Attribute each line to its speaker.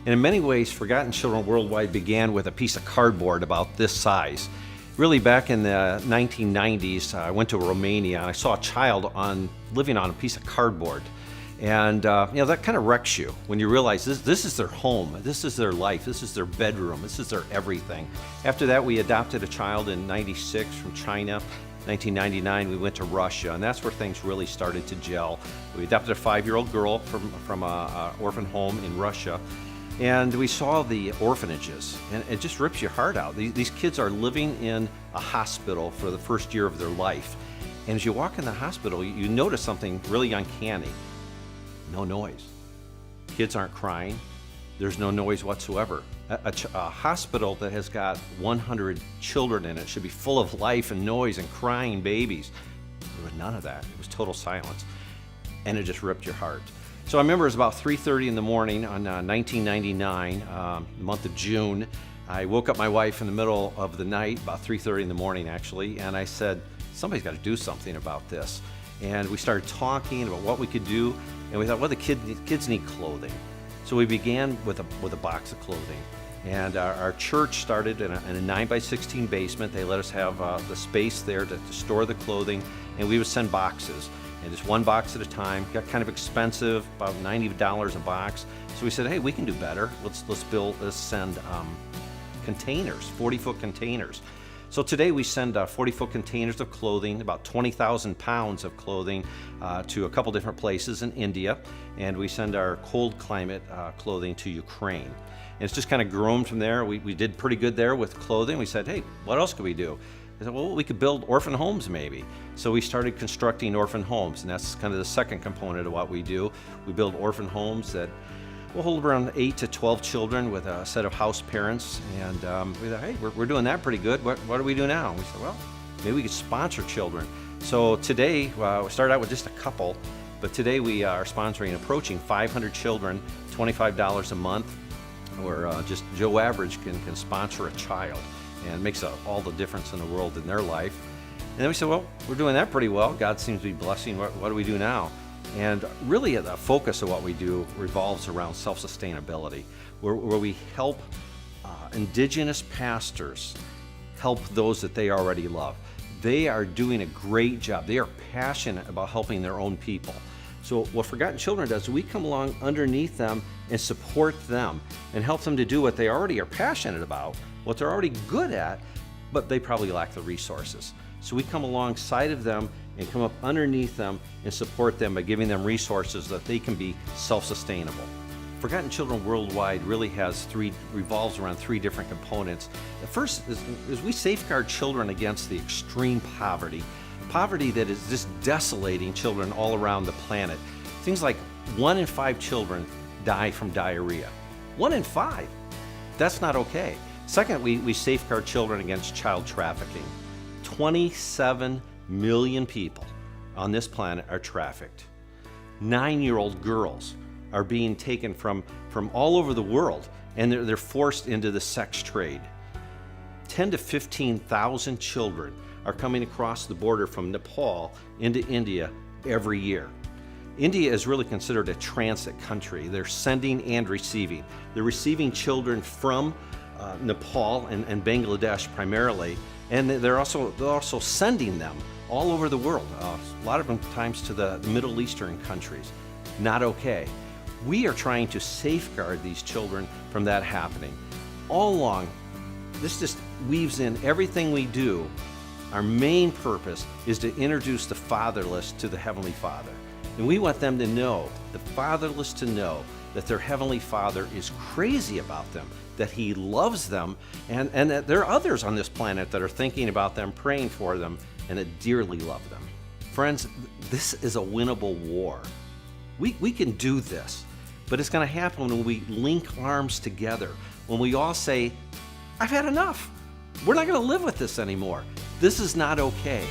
Speaker 1: And in many ways, Forgotten Children Worldwide began with a piece of cardboard about this size. Really, back in the 1990s, I went to Romania and I saw a child living on a piece of cardboard. And that kind of wrecks you when you realize this is their home, this is their life, this is their bedroom, this is their everything. After that, we adopted a child in '96 from China. 1999, we went to Russia, and that's where things really started to gel. We adopted a 5-year-old girl from an orphan home in Russia, and we saw the orphanages, and it just rips your heart out. These kids are living in a hospital for the first year of their life, and as you walk in the hospital, you notice something really uncanny. No noise. Kids aren't crying. There's no noise whatsoever. A hospital that has got 100 children in it should be full of life and noise and crying babies. There was none of that. It was total silence. And it just ripped your heart. So I remember it was about 3:30 in the morning on 1999, the month of June. I woke up my wife in the middle of the night, about 3:30 in the morning actually, and I said, somebody's got to do something about this. And we started talking about what we could do, and we thought, well, the kids need clothing. So we began with a box of clothing. And our church started in a 9x16 basement. They let us have the space there to store the clothing, and we would send boxes, and just one box at a time. Got kind of expensive, about $90 a box. So we said, hey, we can do better. Let's send containers, 40-foot containers. So today we send 40-foot containers of clothing, about 20,000 pounds of clothing to a couple different places in India, and we send our cold climate clothing to Ukraine. And it's just kind of grown from there. We did pretty good there with clothing. We said, hey, what else could we do? I said, well, we could build orphan homes maybe. So we started constructing orphan homes, and that's kind of the second component of what we do. We build orphan homes that will hold around 8 to 12 children with a set of house parents. And we thought, hey, we're doing that pretty good. What do we do now? We said, well, maybe we could sponsor children. So today, we started out with just a couple, but today we are sponsoring approaching 500 children, $25 a month, or just Joe Average can sponsor a child, and it makes all the difference in the world in their life. And then we said, well, we're doing that pretty well. God seems to be blessing. What do we do now? And really the focus of what we do revolves around self-sustainability, where we help indigenous pastors help those that they already love. They are doing a great job. They are passionate about helping their own people. So what Forgotten Children does, we come along underneath them and support them and help them to do what they already are passionate about, what they're already good at, but they probably lack the resources. So we come alongside of them and come up underneath them and support them by giving them resources that they can be self-sustainable. Forgotten Children Worldwide really revolves around 3 different components. The first is we safeguard children against the extreme poverty that is just desolating children all around the planet. Things like 1 in 5 children die from diarrhea. 1 in 5. That's not okay. Second, we safeguard children against child trafficking. 27 million people on this planet are trafficked. 9-year-old girls are being taken from all over the world, and they're forced into the sex trade. 10 to 15,000 children are coming across the border from Nepal into India every year. India is really considered a transit country. They're sending and receiving. They're receiving children from Nepal and Bangladesh primarily, and they're also sending them all over the world, a lot of them times to the Middle Eastern countries. Not okay. We are trying to safeguard these children from that happening. All along, this just weaves in everything we do. Our main purpose is to introduce the fatherless to the Heavenly Father. And we want them to know, the fatherless to know, that their Heavenly Father is crazy about them, that He loves them, and that there are others on this planet that are thinking about them, praying for them, and that dearly love them. Friends, this is a winnable war. We can do this, but it's going to happen when we link arms together, when we all say, I've had enough. We're not going to live with this anymore. This is not okay.